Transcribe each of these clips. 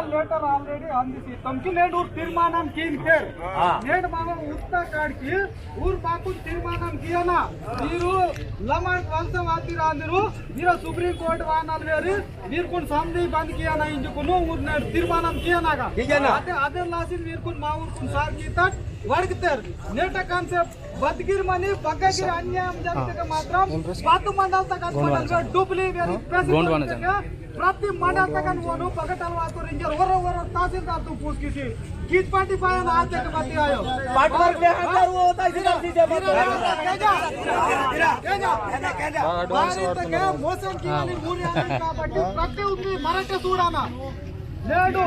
letter already अंदी तमकी नेडू तीर्मानं कींते नेड मामा उत्ता काडकी ऊर माकू तीर्मानं कियाना मीरू लमण वंशवादी रांदिरू मीरू supreme court वानाल very मीरकुन संधि बंद कियाना इंजुकुनु ऊर नेड तीर्मानं कियानागा अदे लासिन मीरकुन माऊरकुन सार कीतट वर्गतेर नेट कांसेप्ट बदगिर मनी बग्गगिर अन्यायम जगतके मात्रम पातु मंडल तक अस्पताल डुप्ली वेरी प्रेसिडेंट प्रति मंडल तक वनु पगटल वातो रेंजर ओर तहसीलदार तू पूछ किसी कीट पार्टी पाया ना आज तक मत आयो पार्टनर के अंदर वो तहसीलदार सीधे केजा बारी तक मोशन की वाली मूर्याना కాబట్టి ప్రతి ఉంది మరాఠీ చూడానా నేడు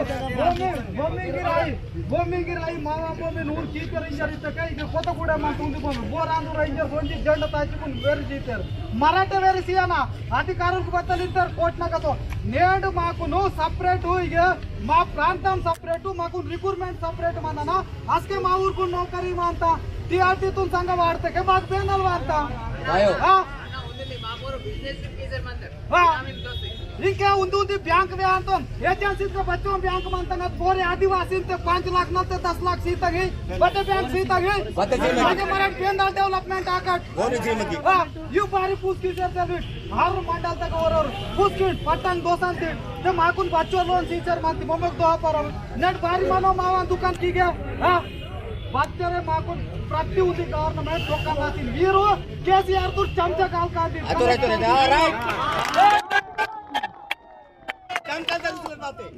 భూమి గిరాయి మావా భూమి నూరు కీపర్ ఇంజర్ ఇతకే ఇక కొత్తగూడ మంటుంది భూమి బోరాందు రేంజర్ కొంచెం జెండా తాచుకుని వేరు చేశారు మరాఠీ వేరు సియానా అధికారులకు బద్దలిస్తారు కోట్నకతో నేడు మాకును సపరేట్ ఇక మా ప్రాంతం సపరేట్ మాకు రిక్రూట్మెంట్ సపరేట్ మననా అస్కే మా ఊరుకు నౌకరీ మాంతా టీఆర్టీతో సంఘ వాడతకే మాకు పేనల్ వాడతా इंके उंदी बैंक वे अंतो एजेंसी से बच्चों बैंक मंतना पूरे आदिवासी से 5 लाख न 10 लाख सीता गई बटे बैंक सीता गई आगे मराठ पेंदल डेवलपमेंट आकट यू बारी पूछ की सर्विस हर मंडल तक और पूछ पट्टन दोसान थे ते माकुन बच्चों लोन टीचर मानती ममक दो पर नेट बारी मानो मावा दुकान की गया हां बच्चे माकुन प्रति उदी गवर्नमेंट लोकल लासिन वीरो केसीआर तू चमचा काल का दी राइट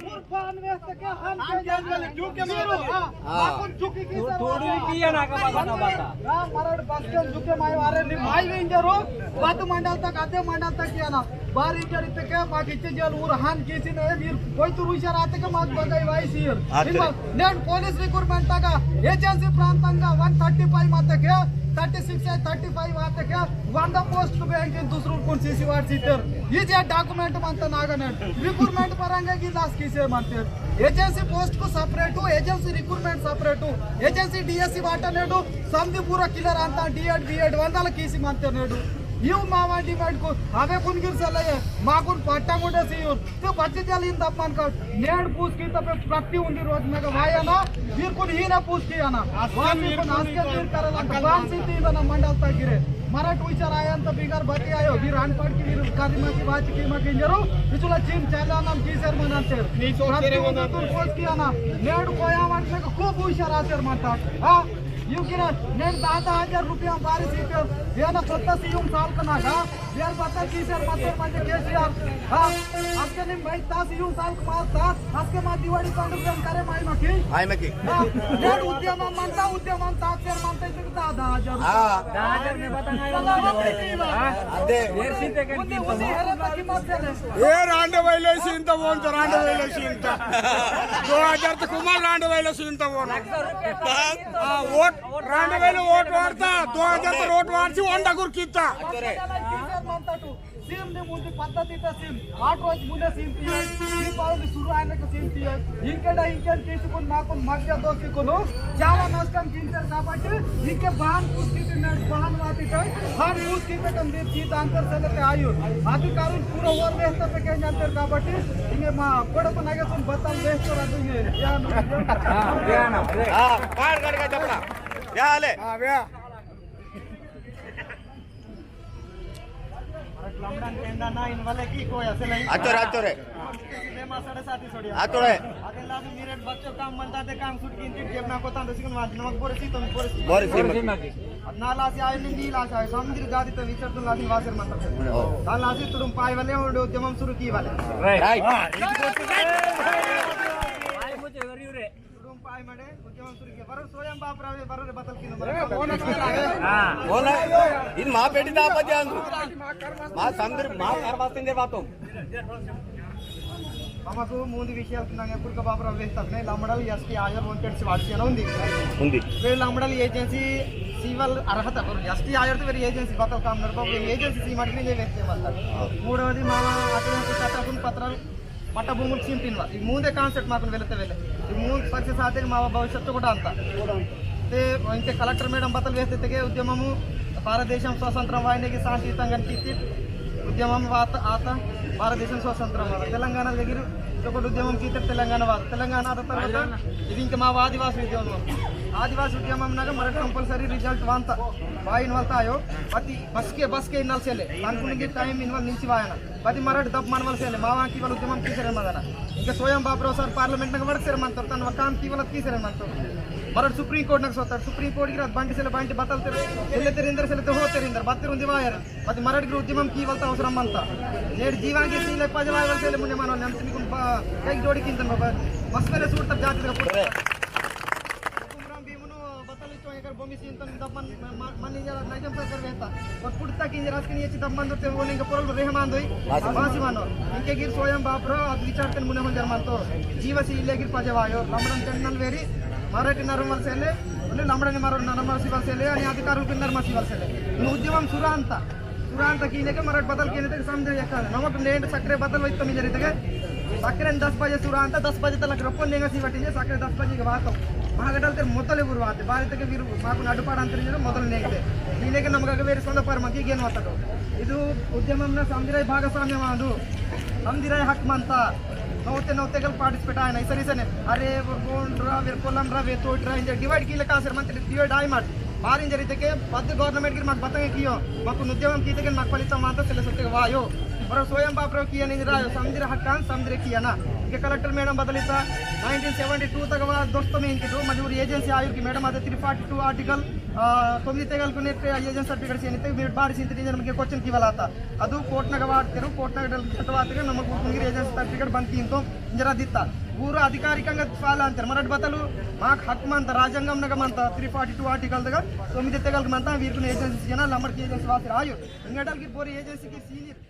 मूर्खान व्यस्त के हम के जंगल झुके मारो माकुन झुकी की थोड़ी किया ना का बात ना मरड बस के झुके माय वारे नि माय इंजरो बात मंडल तक आते मंडल तक किया ना बार इंजर इतके मागिचे जल ऊर हान केसी ने वीर कोई तो रुशर आते के माग बगाई वाई सीर नेट पुलिस रिक्रूटमेंट तक एजेंसी प्रांతంగా 135 माते के 36 है 35 आते के 100 पोस्ट बैंक इन दूसरों कोन सीसी वाट सीटर ये जे डॉक्यूमेंट मानता नागने रिक्रूटमेंट परांगे की लास्ट किसे मानते एजेंसी पोस्ट को सेपरेट हो एजेंसी रिक्रूटमेंट सेपरेट हो एजेंसी डीएससी वाटा नेडू समधी पूरा क्लियर अंता डीएड बीएड వందల కేసి मानते नेडू यू मावा डिमांड को हवे कुनगिर सलये मागुन पट्टामुडे सीयूर तो बच्चे जलिन दपन का नेड पूछ की तपे प्रति उंदी रोज में वाया ना वीर को हीना पूछ किया ना वासी को नास्के वीर करला बान सीती बना मंडल तक गिरे मराठ विचार आया अंत बिगर बती आयो वीर अनपढ़ की वीर कारिमा की बात की मा किंजरो इचुला चीन चाला नाम की सर मनाते नी सोचते रे तू पूछ किया ना नेड कोया वाट में खूब विचार आते मानता हां यू किना नेड 10,000 रुपया बारी सीते येना स्वतः सीएम साल कनागा यार बता की सर मते म्हणजे केसीआर हां आपके ने भाई ता सीएम साल पास था आजके मा दिवाळी कांडून करे माय मकी नेड उद्यम मानता उद्यम ताक्षर मानता इथे 10,000 हां 10,000 में बता अदे वेर सीते के ए रांडवैले सींत वोन रांडवैले सींत 2000 तक कुमार रांडवैले सींत वोन वोट रांडवैले वोट वारता 2000 तो वोट वारची ओंडा गुरकीता सीएम ने मुझे पद्धति तो सीएम 8 रोज मुझे सीएम थी दीपावली शुरू आने का सीएम थी इंकेडा इंकेड తీసుకొని నాకు మధ్య దోసికొను చాలా నష్టం కించర్ కాబట్టి ఇంకే బాన్ పుస్తితి నెట్ బాన్ వాతితో హర్ యూస్ की बेटम दे चीज आंसर चलते आयु अधिकारी पूरा और व्यस्त पे के अंतर కాబట్టి ఇంగే మా కొడుకు నగసం బతల్ వేస్ట్ రదు हां पार करके चपड़ा या ले हां व्या लमडन पेंदा ना इन वाले की कोई असल नहीं आतोरे सीधे मा 7.5 सोडिया आतोरे अदेला मेरे बच्चों काम मनता ते काम सुट की इंटिट जेब ना को तांद सिकन वाद नमक बोरसी तो बोरसी नाला से आय नीला से समुद्र गादी तो विचरतुन लासी वासर मंत्र दान लासी तुडुम पाय वाले उद्यमम शुरू की वाले राइट आय मुझे वरी रे तुडुम पाय मडे उद्यमम शुरू की बरो स्वयं बाप रावे बरो रे बतल की नंबर हां बोला इन मा पेटी दा पद्यांगु मा समुद्र मा करवास्तिंदे बातो మాకు ముందు విషయాలు ఉన్నాగా ఎప్పుడు బాబురావు వేస్తానే లమ్మడల్ ఎస్టీ ఆయర్ వంటెడ్స్ వాడిన ఉంది వేరే లమ్మడల్ ఏజెన్సీ సివల్ అర్హత ఎస్టీ ఆయర్తో వేరే ఏజెన్సీ బతల్ కామ్ నడప ఏజెన్సీ సీమడిని వేస్తే వస్తారు మూడవది మా అటెండెన్స్ చట్టం పత్రాలు పట్ట భూములు చింపినవా ఈ ముందే కాన్సెప్ట్ మాకు వెళ్తే ఈ మూడు సక్సెస్ అయితే మా భవిష్యత్తు కూడా అంత ఇంకే కలెక్టర్ మేడం బతలు వేస్తే ఉద్యమము భారతదేశం స్వాతంత్రం వాయినకి శాంతియుతంగా ఉద్యమం ఆత భారతదేశం స్వతంత్రం తెలంగాణ దగ్గర ఒకటి ఉద్యమం గీత తెలంగాణ తర్వాత ఇది ఇంకా మా ఆదివాసి ఉద్యమం मराठ कंपलसरी रिजल्ट वांता बा इन्वॉल्व आयो पति बस के इन्वॉल्व सेले अनुकुने टाइम इन्वॉल्व निंची वायना पति मराठ दब मनवल सेले मावा की वाल उद्यमम कीसरे मदना इंका स्वयं बाबराव सर पार्लिमेंट नग वर्कसरे मनतो तन काम की वाल कीसरे मनतो मराठ सुप्रीम कोर्ट नग सोता सुप्रीम कोर्ट गिरा बंटी सेले बंटी बतलते सेले तेरिंदर सेले तो हो तेरिंदर बत्तर उंदी वायर पति मराठ गिर उद्यमम की वालता अवसरम मनता नेड जीवन की सीले पजवाय सेले मुने मानो नंतनी कुन एक जोड़ी किंतन बाबा मस्मेले सूट तक जाति का भूमि सिंतन दमन मन इंजर नाइजम सरकार वेता और पुडता की इंजर आजकल ये ची दमन दो तेरे बोलेंगे परल रहमान दोई बासी मानो इनके गिर स्वयं बापरो अब विचारते मुने मन जर्मान तो जीवसी इले गिर पजवायो लमडन टेन्नल वेरी मराठी नरमल सेले उन्हें लमडन मारो नरमल सिवल सेले आणि अधिकारुल के नरमल सिवल सेले उद्यमम सुरांता की लेके मराठ बदल के लेते समझे यका नमक नेंड सक्रे बदल वैत मिले रहते सक्रे 10 बजे सुरांता 10 बजे तक रप्पन लेंगे सिवटिंजे सक्रे 10 बजे के बात महागडल ಮೊದಲೇ ಬರುವಾತೆ ಭಾರತಕ್ಕೆ ವಿರು ಮಾಕು ನಡುಪಾಡ ಅಂತರಿದ್ರೆ ಮೊದಲು ನೇಗಿದೆ ಇಲ್ಲಿಗೆ ನಮಗೆ ಬೇರೆ ಸ್ವಂತ ಪರಮಕ್ಕೆ ಏನು ಮಾತಾಡೋ ಇದು ಉದ್ಯಮಂನ ಸಮುದಾಯ ಭಾಗಸ್ವಾಮ್ಯ ಮಾಡು ಸಮುದಾಯ ಹಕ್ಕು ಅಂತ ನೌತೆಗಳು ಪಾರ್ಟಿಸಿಪೇಟ್ ಆಯ್ನ ಈ ಸರಿ ಅರೆ ಗೋಂಡ್ರಾ ವಿರ್ಕೋಲಂಡ್ರಾ ವೇತೋಟ್ರಾ ಇಂಜ ಡಿವೈಡ್ ಕೀಲ ಕಾಸರ್ ಮಂತ್ ಡಿವೈಡ್ ಆಯ್ ಮಾಡಿ ಬಾರಿನ ಜರಿತಕ್ಕೆ ಪದ್ದು ಗವರ್ನಮೆಂಟ್ ಗೆ ಮಾకు ಬತ್ತಂಗೆ ಕಿಯೋ ಮಾಕು ಉದ್ಯಮಂ ಕೀತಕ್ಕೆ ಮಾకు ಫಲಿತ ಮಾತ ಸೆಲೆ ಸತ್ಯ ವಾಯೋ और स्वयं बापराव किया नहीं रहा समझे हक्का समझे किया ना इनके कलेक्टर मैडम बदलिता 1972 तक दोस्तों में इनके मजबूरी एजेंसी आयु की मैडम आते 342 आर्टिकल 9 ತೆಗಲ್ಕೊನೆ ಏಜೆನ್ಸಿ ಸರ್ಟಿಫಿಕೇಟ್ಸ್ ಏನಿತ್ತು మీరు ಬಾಡಿ ಸಿಂತ ನಮಗೆ ಕ್ವೆಶ್ಚನ್ ಕಿವಲಾತ ಅದು ಕೋರ್ಟ್ನಾಗ ವಾಡ್ತಿರು ಕೋರ್ಟ್ನಾಗ ಕಟ್ಟವಾತಿಗೆ ನಮಗೆ ಕುಂಗಿರಿ ಏಜೆನ್ಸಿ ಸರ್ಟಿಫಿಕೇಟ್ ಬಂತಿ ಅಂತ ಇಂಜರ ದಿತ್ತ ಊರು ಅಧಿಕಾರಿಕಂగా ಫಾಲೋ ಅಂತಾರೆ ಮರಾಠ ಬತಲು ಮಾಕ್ ಹಕ್ಕು ಮಂತ ರಾಜ್ಯಾಂಗಂನಾಗ ಮಂತ 342 ಆರ್ಟಿಕಲ್ ದಾಗ 9 ತೆಗಲ್ಕ ಮಂತ ವೀರ್ಕು ಏಜೆನ್ಸಿ ಜನ ಲಮರ್ಕಿ ಏಜೆನ್ಸಿ ವಾಸಿರ ಆಯು ಇಂಗಡಲ್ಗಿ ಬೋರಿ ಏಜೆನ್ಸಿ ಗೆ ಸೀನಿಯರ್